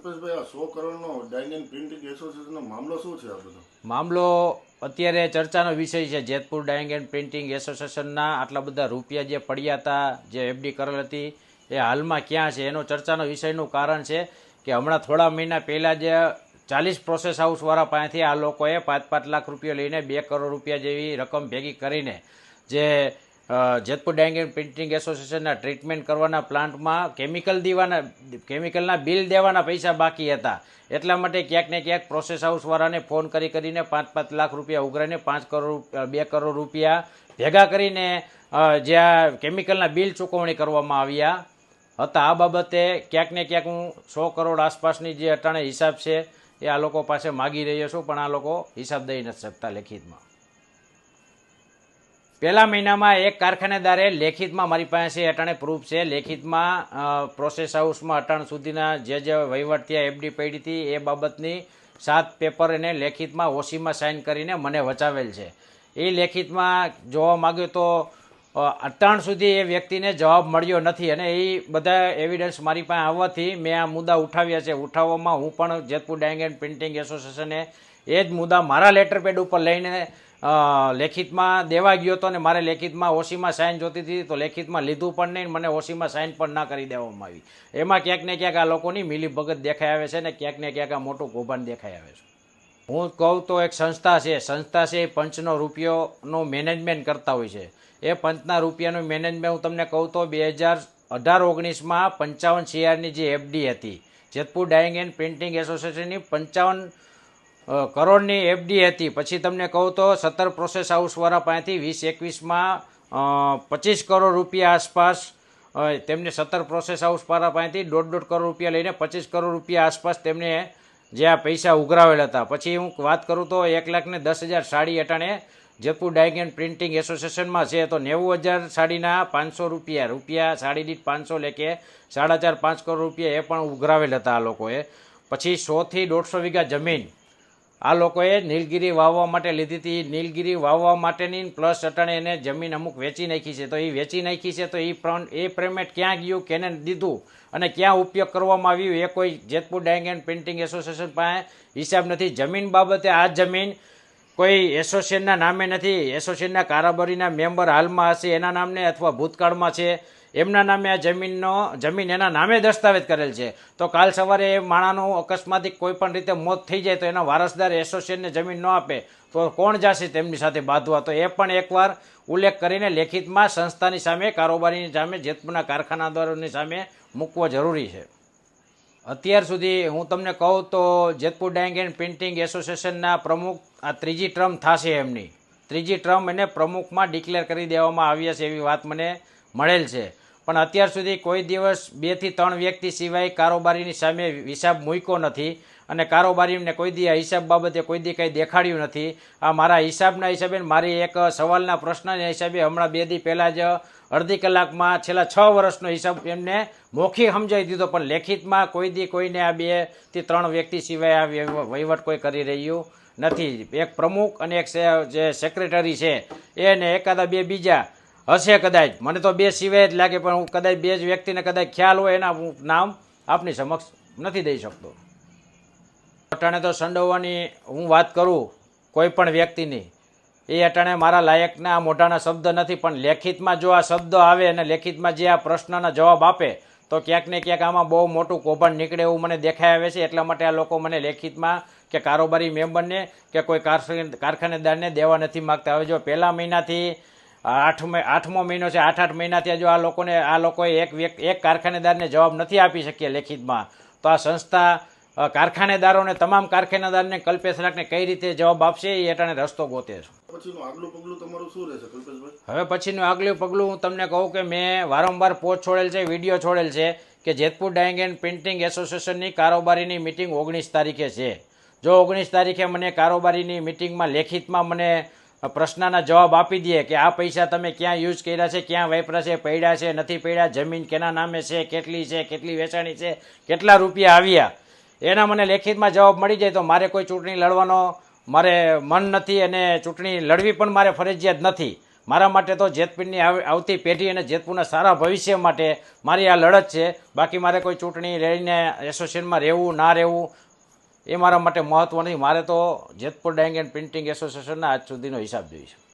કલ્પેશભાઈ, આ 100 કરોડનો dying and printing એસોસિએશનનો મામલો શું છે? આ બધો મામલો અત્યારે ચર્ચાનો વિષય છે. જેતપુર ડાઇંગ એન્ડ પ્રિન્ટિંગ એસોસિએશનના આટલા બધા રૂપિયા જે પડ્યા હતા, જે એફડી કરેલ હતી, એ હાલમાં ક્યાં છે એનો ચર્ચાનો વિષયનું કારણ છે કે હમણાં થોડા મહિના પહેલાં જ 40 પ્રોસેસ હાઉસવાળા પાસેથી આ લોકોએ 5-5 લાખ રૂપિયા લઈને 2 કરોડ રૂપિયા જેવી રકમ ભેગી કરીને જે જેતપુર ડાઇંગ એન્ડ પ્રિન્ટિંગ એસોસિએશનના ટ્રીટમેન્ટ કરવાના પ્લાન્ટમાં કેમિકલના બિલ દેવાના પૈસા બાકી હતા. એટલા માટે ક્યાંક ને ક્યાંક પ્રોસેસ હાઉસવાળાને ફોન કરીને 5-5 લાખ રૂપિયા ઉઘરાઈને 2 કરોડ રૂપિયા ભેગા કરીને જ્યાં કેમિકલના બિલ ચૂકવણી કરવામાં આવ્યા હતા. આ બાબતે ક્યાંક ને ક્યાંક હું 100 કરોડ આસપાસની જે અટાણે હિસાબ છે એ આ લોકો પાસે માગી રહ્યો છું, પણ આ લોકો હિસાબ દઈ નથી શકતા લેખિતમાં. પહેલા મહિનામાં એક કારખાનેદારે લેખિતમાં, મારી પાસે અટાણે પ્રૂફ છે, લેખિતમાં પ્રોસેસ હાઉસમાં અટાણ સુધીના જે વહીવટ ત્યાં એફડી પડી હતી એ બાબતની 7 પેપર એને લેખિતમાં ઓસીમાં સાઇન કરીને મને વચાવેલ છે. એ લેખિતમાં જોવા માગ્યો તો અટાણ સુધી એ વ્યક્તિને જવાબ મળ્યો નથી, અને એ બધા એવિડન્સ મારી પાસે આવવાથી મેં આ મુદ્દા ઉઠાવ્યા છે. ઉઠાવવામાં હું પણ જેતપુર ડાઇંગ એન્ડ પ્રિન્ટિંગ એસોસિએશને એ જ મુદ્દા મારા લેટરપેડ ઉપર લઈને લેખિતમાં દેવા ગયો હતો, અને મારે લેખિતમાં ઓસીમાં સાઇન જોતી હતી તો લેખિતમાં લીધું પણ નહીં, મને ઓસીમાં સાઇન પણ ના કરી દેવામાં આવી. એમાં ક્યાંક ને ક્યાંક આ લોકોની મિલીભગત દેખાઈ આવે છે, ને ક્યાંક ને ક્યાંક આ મોટું કૌભાંડ દેખાઈ આવે છે. હું કહું તો એક સંસ્થા છે એ પંચનો રૂપિયાનું મેનેજમેન્ટ કરતા હોય છે. એ પંચના રૂપિયાનું મેનેજમેન્ટ હું તમને કહું તો 2018-19માં 55 CRની જે એફડી હતી, જેતપુર ડાઇંગ એન્ડ પ્રિન્ટિંગ એસોસિએશનની 55 કરોડની એફડી હતી. પછી તમને કહું તો 17 પ્રોસેસ હાઉસવાળા પાસેથી 2021માં 25 કરોડ રૂપિયા આસપાસ તેમને 17 પ્રોસેસ હાઉસવાળા પાસેથી 1.5 કરોડ રૂપિયા લઈને 25 કરોડ રૂપિયા આસપાસ તેમને જે આ પૈસા ઉઘરાવેલા હતા. પછી હું વાત કરું તો 1,10,000 સાડી અટાણે જેતપુર ડાઇંગ એન્ડ પ્રિન્ટિંગ એસોસિએશનમાં છે, તો 90,000 સાડીના 500 રૂપિયા સાડી દીઠ 500 લેખે 4.5 કરોડ રૂપિયા એ પણ ઉઘરાવેલ હતા આ લોકોએ. પછી 100 થી 150 વીઘા જમીન આ લોકોએ નીલગીરી વાવવા માટે લીધી હતી. નીલગીરી વાવવા માટેની પ્લસ અટાણે એને જમીન અમુક વેચી નાખી છે. તો એ વેચી નાખી છે તો એ પેમેન્ટ ક્યાં ગયું, કેને દીધું અને ક્યાં ઉપયોગ કરવામાં આવ્યું એ કોઈ Jetpur dyeing and printing association પાસે હિસાબ નથી. જમીન બાબતે આ જમીન કોઈ એસોસિએશનના નામે નથી. એસોસિએશનના કારોબારીના મેમ્બર હાલમાં હશે એના નામને અથવા ભૂતકાળમાં છે એમના નામે આ જમીન એના નામે દસ્તાવેજ કરેલ છે. તો કાલ સવારે એ માણાનું અકસ્માતિક કોઈ પણ રીતે મોત થઈ જાય તો એના વારસદાર એસોસિએશનને જમીન ન આપે તો કોણ જશે તેમની સાથે બાંધવા? તો એ પણ એકવાર ઉલ્લેખ કરીને લેખિતમાં સંસ્થાની સામે, કારોબારીની સામે, જેતપુરના કારખાનાદારોની સામે મૂકવો જરૂરી છે. અત્યાર સુધી હું તમને કહું તો જેતપુર ડાઇંગ એન્ડ પ્રિન્ટિંગ એસોસિએશનના પ્રમુખ આ 3જી ટર્મ થશે. એમની 3જી ટર્મ એને પ્રમુખમાં ડિક્લેર કરી દેવામાં આવ્યા છે એવી વાત મને મળેલ છે. પણ અત્યાર સુધી કોઈ દિવસ 2 થી 3 વ્યક્તિ સિવાય કારોબારીની સામે હિસાબ મૂક્યો નથી, અને કારોબારીને કોઈ દી આ હિસાબ બાબતે કોઈ દી કંઈ દેખાડ્યું નથી. આ મારા હિસાબના હિસાબે, મારી એક સવાલના પ્રશ્નના હિસાબે હમણાં 2 દી પહેલાં જ અડધી કલાકમાં છેલ્લા 6 વર્ષનો હિસાબ એમને મૌખિક સમજાવી દીધો, પણ લેખિતમાં કોઈ દી કોઈને આ 2 થી 3 વ્યક્તિ સિવાય આ વહીવટ કોઈ કરી રહ્યું નથી. એક પ્રમુખ અને એક જે સેક્રેટરી છે એને એકાદા 2 બીજા હશે કદાચ, મને તો 2 સિવાય જ લાગે, પણ હું કદાચ 2 જ વ્યક્તિને કદાચ ખ્યાલ હોય એના હું નામ આપની સમક્ષ નથી દઈ શકતો. અટાણે તો સંડોવાની હું વાત કરું કોઈ પણ વ્યક્તિની, એ અટાણે મારા લાયકના મોઢાના શબ્દ નથી, પણ લેખિતમાં જો આ શબ્દ આવે અને લેખિતમાં જે આ પ્રશ્નના જવાબ આપે તો ક્યાંક ને ક્યાંક આમાં બહુ મોટું કૌભાંડ નીકળે એવું મને દેખાઈ આવે છે. એટલા માટે આ લોકો મને લેખિતમાં કે કારોબારી મેમ્બરને કે કોઈ કારખાનેદારને દેવા નથી માગતા. હવે જો પહેલા મહિનાથી 8મો મહિનો છે, 8 મહિનાથી જો આ લોકોએ એક કારખાનેદારને જવાબ નથી આપી શક્યા લેખિતમાં, તો આ સંસ્થા કારખાનેદારોને, તમામ કારખાનેદારને, કલ્પેશ રાખને કઈ રીતે જવાબ આપશે એ અટાણે રસ્તો ગોતે છે. પછીનું આગલું પગલું તમારું શું રહેશે કલ્પેશભાઈ? હવે પછીનું આગલું પગલું હું તમને કહું કે મેં વારંવાર પોસ્ટ છોડેલ છે, વિડીયો છોડેલ છે કે જેતપુર ડાઇંગ એન્ડ પ્રિન્ટિંગ એસોસિએશનની કારોબારીની મિટિંગ 19 તારીખે છે. જો 19 તારીખે મને કારોબારીની મિટિંગમાં લેખિતમાં મને પ્રશ્નના જવાબ આપી દે કે આ પૈસા તમે ક્યાં યુઝ કર્યા છે, ક્યાં વાપર્યા છે, પડ્યા છે, નથી પડ્યા, જમીન કેના નામે છે, કેટલી વેચાણી છે, કેટલા રૂપિયા આવ્યા, એના મને લેખિતમાં જવાબ મળી જાય તો મારે કોઈ ચૂંટણી લડવાનો મારે મન નથી, અને ચૂંટણી લડવી પણ મારે ફરજિયાત નથી. મારા માટે તો જેતપુરની આવતી પેઢી અને જેતપુરના સારા ભવિષ્ય માટે મારી આ લડત છે. બાકી મારે કોઈ ચૂંટણી લઈને એસોસિએશનમાં રહેવું ના રહેવું એ મારા માટે મહત્વ નથી. મારે તો જેતપુર ડાઇંગ એન્ડ પ્રિન્ટિંગ એસોસિએશનના આજ સુધીનો હિસાબ જોઈએ છે.